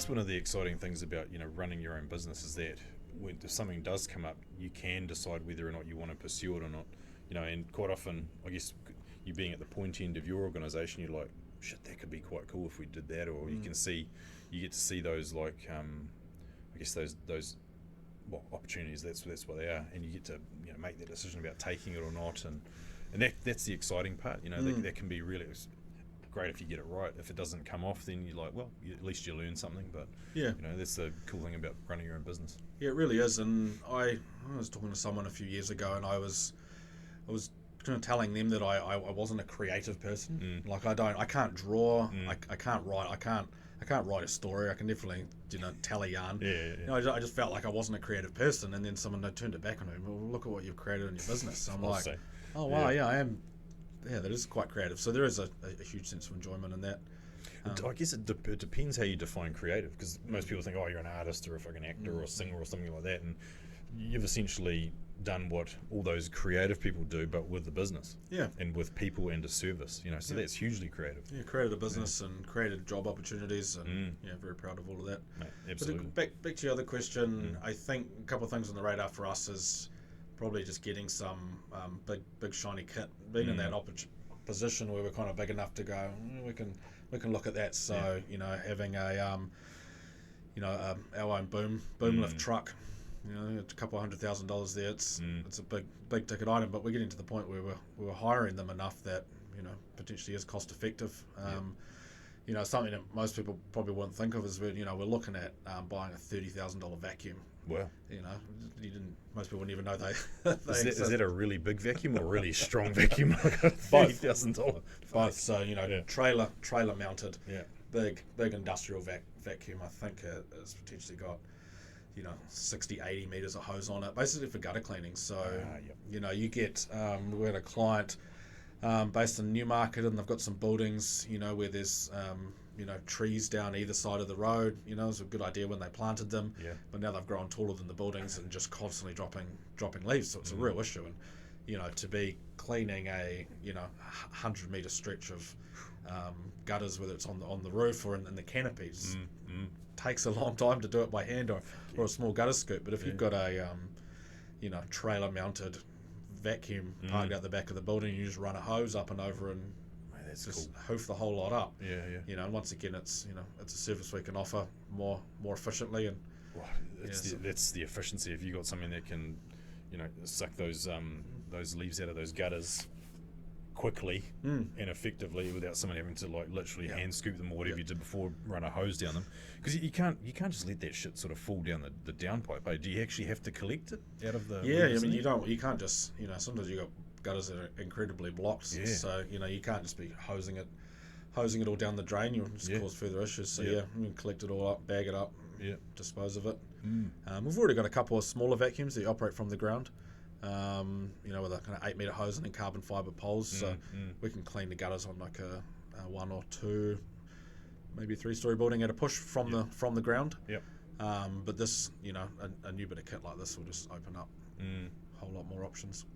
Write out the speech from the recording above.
that's one of the exciting things about running your own business, is that if something does come up, you can decide whether or not you want to pursue it or not. And quite often, I guess, you being at the point end of your organisation, you're like, shit, that could be quite cool if we did that, or you get to see those, like, I guess those opportunities. That's what they are, and you get to make that decision about taking it or not, and that's the exciting part. That can be really great if you get it right. If it doesn't come off, then you're like, well, at least you learn something. But that's the cool thing about running your own business. Yeah, it really is. And I was talking to someone a few years ago, and I was kind of telling them that I wasn't a creative person. Like I can't draw, I can't write, I can't write a story. I can definitely tell a yarn. I just felt like I wasn't a creative person, and then someone turned it back on me. Well, look at what you've created in your business. So I'm like, oh wow, I am. Yeah, that is quite creative. So there is a huge sense of enjoyment in that. I guess it depends how you define creative, because most people think, oh, you're an artist or a fucking actor or a singer or something like that, and you've essentially done what all those creative people do, but with the business, and with people and a service, so that's hugely creative. Yeah, created a business and created job opportunities, and very proud of all of that. Mate, absolutely. But back to your other question, I think a couple of things on the radar for us is probably just getting some big shiny kit, being in that position where we're kind of big enough to go, we can look at that. So having a our own boom lift truck. A couple of $100,000 there. It's a big ticket item, but we're getting to the point where we're hiring them enough that potentially is cost effective. Something that most people probably wouldn't think of is we're looking at buying a $30,000 vacuum. Wow. Most people wouldn't even know they is that a really big vacuum or a really strong vacuum? Like a $30,000. Both. So trailer mounted. Big industrial vacuum. I think it's potentially got 60-80 meters of hose on it, basically for gutter cleaning. So you get we had a client based in Newmarket, and they've got some buildings where there's trees down either side of the road. It was a good idea when they planted them, but now they've grown taller than the buildings and just constantly dropping leaves, so it's a real issue. And to be cleaning a 100-meter stretch of gutters, whether it's on the roof or in the canopies, takes a long time to do it by hand or a small gutter scoop. But if you've got a trailer mounted vacuum parked out the back of the building, you just run a hose up and over and just hoof the whole lot up. And once again, it's it's a service we can offer more efficiently, and that's the efficiency. If you got something that can suck those leaves out of those gutters quickly and effectively without someone having to literally hand scoop them or whatever you did before, run a hose down them, because you can't just let that shit sort of fall down the downpipe. Do you actually have to collect it out of the you can't just sometimes you got gutters that are incredibly blocked, so you can't just be hosing it all down the drain. You'll just cause further issues. So you can collect it all up, bag it up, dispose of it. We've already got a couple of smaller vacuums that operate from the ground, with a kind of 8-meter hose and then carbon fibre poles, so we can clean the gutters on like a 1 or 2, maybe 3-story building at a push from the ground. But this, a new bit of kit like this will just open up a whole lot more options.